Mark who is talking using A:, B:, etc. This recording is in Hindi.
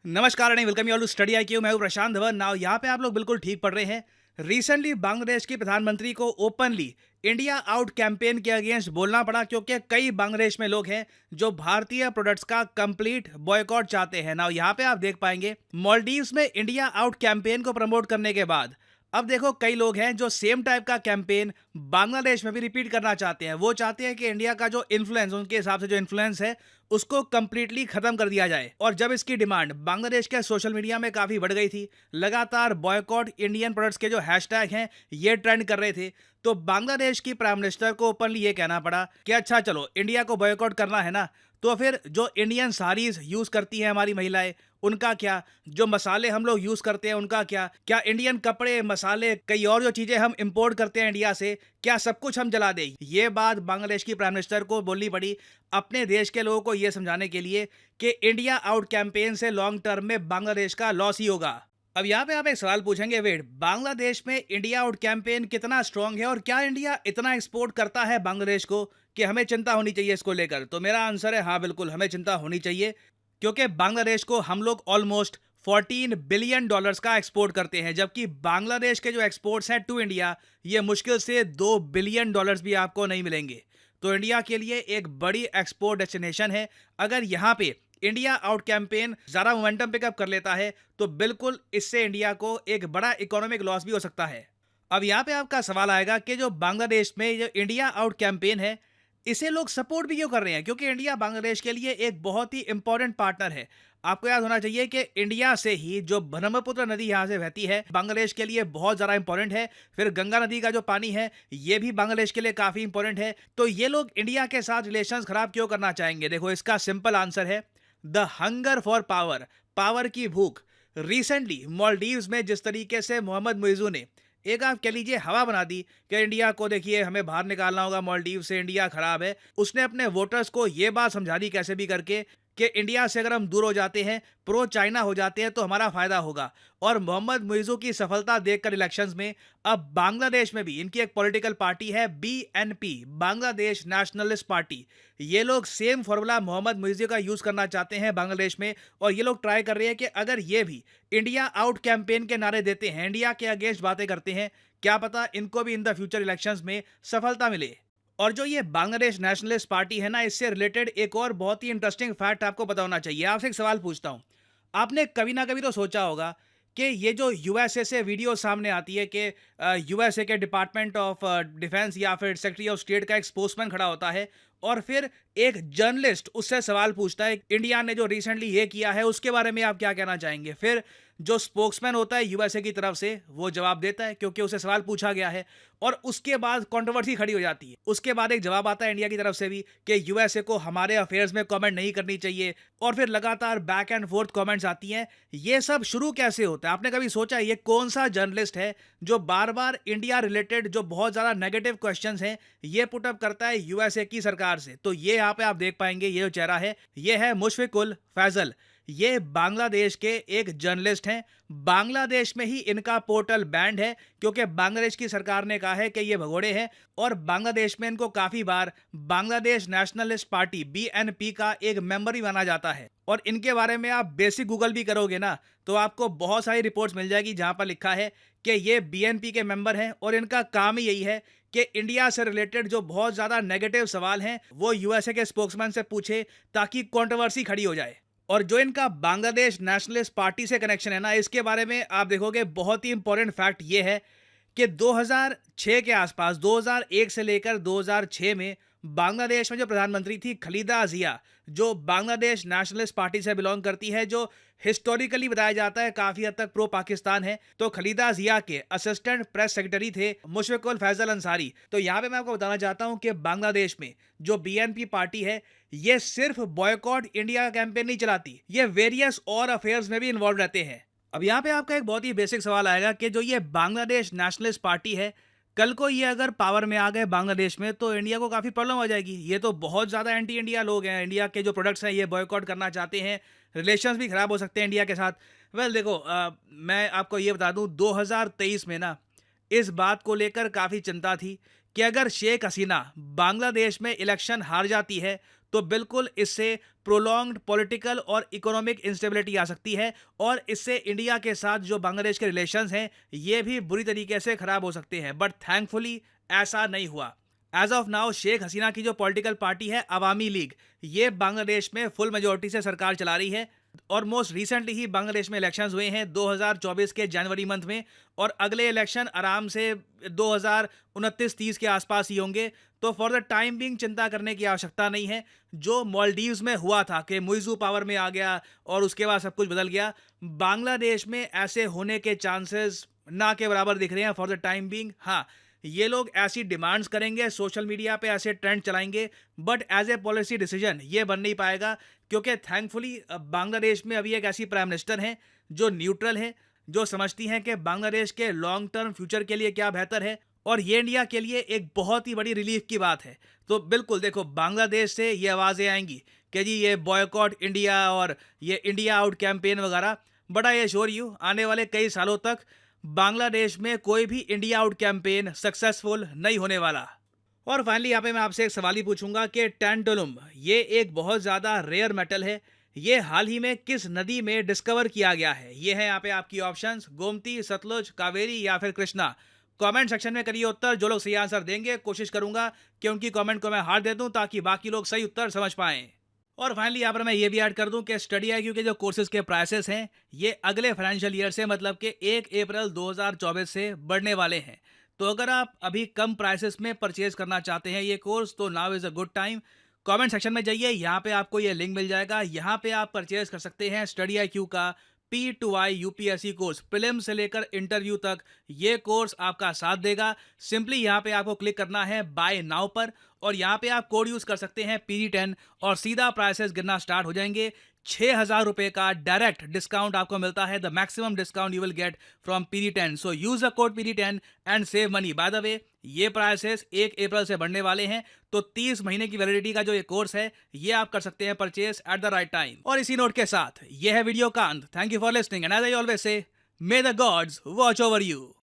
A: नमस्कार and welcome you all to Study IQ. मैं हूं प्रशांत धवन। नाउ यहाँ पे आप लोग बिल्कुल ठीक पढ़ रहे हैं। रिसेंटली बांग्लादेश की प्रधानमंत्री को ओपनली इंडिया आउट कैंपेन के अगेंस्ट बोलना पड़ा, क्योंकि कई बांग्लादेश में लोग हैं जो भारतीय प्रोडक्ट्स का कंप्लीट बॉयकॉट चाहते हैं। नाउ यहाँ पे आप देख पाएंगे मालदीव्स में इंडिया आउट कैंपेन को प्रमोट करने के बाद अब देखो कई लोग हैं जो सेम टाइप का कैंपेन बांग्लादेश में भी रिपीट करना चाहते हैं। वो चाहते हैं कि इंडिया का जो इन्फ्लुएंस, उनके हिसाब से जो इन्फ्लुएंस है, उसको कंप्लीटली खत्म कर दिया जाए। और जब इसकी डिमांड बांग्लादेश के सोशल मीडिया में काफी बढ़ गई थी, लगातार बॉयकॉट इंडियन प्रोडक्ट्स के जो हैशटैग हैं ये ट्रेंड कर रहे थे, तो बांग्लादेश की प्राइम मिनिस्टर को ओपनली ये कहना पड़ा कि अच्छा चलो इंडिया को बॉयकॉट करना है ना, तो फिर जो इंडियन साड़ीज यूज करती हैं हमारी महिलाएं, उनका क्या? जो मसाले हम लोग यूज करते हैं उनका क्या? क्या इंडियन कपड़े, मसाले, कई और जो चीजें हम इंपोर्ट करते हैं इंडिया से, क्या सब कुछ हम जला दें? ये बात बांग्लादेश की प्राइम मिनिस्टर को बोलनी पड़ी अपने देश के लोगों को ये समझाने के लिए कि इंडिया आउट कैंपेन से लॉन्ग टर्म में बांग्लादेश का लॉस ही होगा। अब यहाँ पे आप एक सवाल पूछेंगे, वेट, बांग्लादेश में इंडिया आउट कैंपेन कितना स्ट्रांग है और क्या इंडिया इतना एक्सपोर्ट करता है बांग्लादेश को कि हमें चिंता होनी चाहिए इसको लेकर? तो मेरा आंसर है हाँ, बिल्कुल हमें चिंता होनी चाहिए, क्योंकि बांग्लादेश को हम लोग ऑलमोस्ट 14 बिलियन डॉलर्स का एक्सपोर्ट करते हैं, जबकि बांग्लादेश के जो एक्सपोर्ट्स हैं टू इंडिया, ये मुश्किल से 2 बिलियन डॉलर्स भी आपको नहीं मिलेंगे। तो इंडिया के लिए एक बड़ी एक्सपोर्ट डेस्टिनेशन है। अगर यहाँ पे इंडिया आउट कैंपेन ज़्यादा मोमेंटम पिकअप कर लेता है तो बिल्कुल इससे इंडिया को एक बड़ा इकोनॉमिक लॉस भी हो सकता है। अब यहाँ पे आपका सवाल आएगा कि जो बांग्लादेश में जो इंडिया आउट कैंपेन है, इसे लोग सपोर्ट भी क्यों कर रहे हैं? क्योंकि इंडिया बांग्लादेश के लिए एक बहुत ही इंपॉर्टेंट पार्टनर है। आपको याद होना चाहिए कि इंडिया से ही जो ब्रह्मपुत्र नदी यहाँ से बहती है, बांग्लादेश के लिए बहुत ज़्यादा इंपॉर्टेंट है। फिर गंगा नदी का जो पानी है ये भी बांग्लादेश के लिए काफ़ी इंपॉर्टेंट है। तो ये लोग इंडिया के साथ रिलेशंस खराब क्यों करना चाहेंगे? देखो, इसका सिंपल आंसर है the hunger for power, power की भूख। रिसेंटली मालदीव्स में जिस तरीके से मोहम्मद मुइज़ू ने एक, आप कह लीजिए, हवा बना दी कि इंडिया को देखिए हमें बाहर निकालना होगा मालदीव से, इंडिया खराब है। उसने अपने वोटर्स को ये बात समझा दी कैसे भी करके कि इंडिया से अगर हम दूर हो जाते हैं, प्रो चाइना हो जाते हैं, तो हमारा फायदा होगा। और मोहम्मद मुइज़ू की सफलता देखकर इलेक्शंस में अब बांग्लादेश में भी इनकी एक पॉलिटिकल पार्टी है बीएनपी, बांग्लादेश नेशनलिस्ट पार्टी। ये लोग सेम फॉर्मूला मोहम्मद मुइज़ू का यूज करना चाहते हैं बांग्लादेश में, और ये लोग ट्राई कर रहे हैं कि अगर ये भी इंडिया आउट कैंपेन के नारे देते हैं, इंडिया के अगेंस्ट बातें करते हैं, क्या पता इनको भी इन द फ्यूचर इलेक्शंस में सफलता मिले। और जो ये बांग्लादेश नेशनलिस्ट पार्टी है ना, इससे रिलेटेड एक और बहुत ही इंटरेस्टिंग फैक्ट आपको पता होना चाहिए। आपसे एक सवाल पूछता हूँ, आपने कभी ना कभी तो सोचा होगा कि ये जो यूएसए से वीडियो सामने आती है कि यूएसए के डिपार्टमेंट ऑफ डिफेंस या फिर सेक्रेटरी ऑफ स्टेट का एक स्पोक्समैन खड़ा होता है और फिर एक जर्नलिस्ट उससे सवाल पूछता है इंडिया ने जो रिसेंटली ये किया है उसके बारे में आप क्या कहना चाहेंगे? फिर जो स्पोक्समैन होता है यूएसए की तरफ से वो जवाब देता है, क्योंकि उसे सवाल पूछा गया है, और उसके बाद कंट्रोवर्सी खड़ी हो जाती है। उसके बाद एक जवाब आता है इंडिया की तरफ से भी कि यूएसए को हमारे अफेयर्स में कमेंट नहीं करनी चाहिए, और फिर लगातार बैक एंड फोर्थ कमेंट्स आती हैं। ये सब शुरू कैसे होता है? आपने कभी सोचा ये कौन सा जर्नलिस्ट है जो बार बार इंडिया रिलेटेड जो बहुत ज़्यादा नेगेटिव क्वेश्चंस हैं ये पुटअप करता है यूएसए की सरकार से? तो ये यहाँ पे आप देख पाएंगे, ये जो चेहरा है ये है मुशफिकुल फैजल। ये बांग्लादेश के एक जर्नलिस्ट हैं। बांग्लादेश में ही इनका पोर्टल बैंड है, क्योंकि बांग्लादेश की सरकार ने कहा है कि ये भगोड़े हैं, और बांग्लादेश में इनको काफ़ी बार बांग्लादेश नेशनलिस्ट पार्टी बीएनपी का एक मेंबर भी माना जाता है। और इनके बारे में आप बेसिक गूगल भी करोगे ना, तो आपको बहुत सारी रिपोर्ट्स मिल जाएगी जहां पर लिखा है कि ये बीएनपी के मेंबर हैं, और इनका काम ही यही है कि इंडिया से रिलेटेड जो बहुत ज़्यादा नेगेटिव सवाल हैं वो यूएसए के स्पोक्समैन से पूछे, ताकि कंट्रोवर्सी खड़ी हो जाए। और जो इनका बांग्लादेश नेशनलिस्ट पार्टी से कनेक्शन है ना, इसके बारे में आप देखोगे बहुत ही इंपॉर्टेंट फैक्ट ये है कि 2006 के आसपास, 2001 से लेकर 2006 में बांग्लादेश में जो प्रधानमंत्री थी खलीदा जिया, जो बांग्लादेश नेशनलिस्ट पार्टी से बिलोंग करती है, जो हिस्टोरिकली बताया जाता है काफ़ी हद तक प्रो पाकिस्तान है, तो खलीदा जिया के असिस्टेंट प्रेस सेक्रेटरी थे मुशफिकुल फैजल अंसारी। तो यहाँ पे मैं आपको बताना चाहता हूँ कि बांग्लादेश में जो बीएनपी पार्टी है ये सिर्फ बॉयकॉट इंडिया कैंपेन नहीं चलाती, ये वेरियस और अफेयर्स में भी इन्वॉल्व रहते हैं। अब यहाँ पे आपका एक बहुत ही बेसिक सवाल आएगा कि जो ये बांग्लादेश नेशनलिस्ट पार्टी है, कल को ये अगर पावर में आ गए बांग्लादेश में तो इंडिया को काफ़ी प्रॉब्लम हो जाएगी। ये तो बहुत ज़्यादा एंटी इंडिया लोग हैं, इंडिया के जो प्रोडक्ट्स हैं ये बॉयकॉट करना चाहते हैं, रिलेशंस भी ख़राब हो सकते हैं इंडिया के साथ। वेल देखो, मैं आपको ये बता दूं, 2023 में ना इस बात को लेकर काफ़ी चिंता थी कि अगर शेख हसीना बांग्लादेश में इलेक्शन हार जाती है तो बिल्कुल इससे प्रोलॉन्ग्ड पॉलिटिकल और इकोनॉमिक इंस्टेबिलिटी आ सकती है और इससे इंडिया के साथ जो बांग्लादेश के रिलेशंस हैं ये भी बुरी तरीके से खराब हो सकते हैं। बट थैंकफुली ऐसा नहीं हुआ। As of now Sheikh Hasina की जो पॉलिटिकल पार्टी है अवामी लीग, ये बांग्लादेश में फुल मेजोरिटी से सरकार चला रही है और मोस्ट रिसेंटली ही बांग्लादेश में इलेक्शंस हुए हैं 2024 के जनवरी मंथ में और अगले इलेक्शन आराम से 2029-30 के आसपास ही होंगे। तो फॉर द टाइम बिंग चिंता करने की आवश्यकता नहीं है। जो मालदीव्स में हुआ था कि मुइज़ू पावर में आ गया और उसके बाद सब कुछ बदल गया, बांग्लादेश में ऐसे होने के चांसेस ना के बराबर दिख रहे हैं फॉर द टाइम बिंग। हाँ, ये लोग ऐसी डिमांड्स करेंगे, सोशल मीडिया पे ऐसे ट्रेंड चलाएंगे, but as a policy decision ये बन नहीं पाएगा क्योंकि थैंकफुली बांग्लादेश में अभी एक ऐसी प्राइम मिनिस्टर हैं जो न्यूट्रल है, जो समझती हैं कि बांग्लादेश के लॉन्ग टर्म फ्यूचर के लिए क्या बेहतर है और ये इंडिया के लिए एक बहुत ही बड़ी रिलीफ की बात है। तो बिल्कुल देखो, बांग्लादेश से ये आवाज़ें आएंगी कि जी ये बॉयकॉट इंडिया और ये इंडिया आउट कैंपेन वगैरह, बट आई एश्योर यू आने वाले कई सालों तक बांग्लादेश में कोई भी इंडिया आउट कैंपेन सक्सेसफुल नहीं होने वाला। और फाइनली यहाँ पे मैं आपसे एक सवाल ही पूछूंगा कि टैंटलुम ये एक बहुत ज़्यादा रेयर मेटल है, ये हाल ही में किस नदी में डिस्कवर किया गया है? ये है यहाँ पे आपकी ऑप्शंस, गोमती, सतलुज, कावेरी या फिर कृष्णा। कमेंट सेक्शन में करिए उत्तर। जो लोग सही आंसर देंगे कोशिश करूंगा कि उनकी कमेंट को मैं हार दे दूं ताकि बाकी लोग सही उत्तर समझ पाएं। और फाइनली यहाँ पर मैं ये भी ऐड कर दूं कि स्टडी IQ के जो कोर्सेज के प्राइसेस हैं ये अगले फाइनेंशियल ईयर से मतलब कि 1 अप्रैल 2024 से बढ़ने वाले हैं। तो अगर आप अभी कम प्राइसेस में परचेज करना चाहते हैं ये कोर्स, तो now is a good time. Comment section में जाइए, यहाँ पे आपको ये लिंक मिल जाएगा, यहाँ पे आप परचेज कर सकते हैं स्टडी IQ का P2I UPSC कोर्स। प्रीलिम से लेकर इंटरव्यू तक ये कोर्स आपका साथ देगा। सिंपली यहाँ पे आपको क्लिक करना है बाय नाउ पर और यहाँ पे आप कोड यूज कर सकते हैं PG10 और सीधा प्राइसेस गिरना स्टार्ट हो जाएंगे। 6,000 रुपए का डायरेक्ट डिस्काउंट आपको मिलता है, the maximum discount you will get from PG10। So use the code PG10 and save money. By the way ये प्राइसेस 1 अप्रैल से बढ़ने वाले हैं, तो 30 महीने की वैलिडिटी का जो ये कोर्स है ये आप कर सकते हैं purchase at the right time. और इसी नोट के साथ ये है वीडियो का अंत। Thank you for listening and as I always say, may the gods watch over you.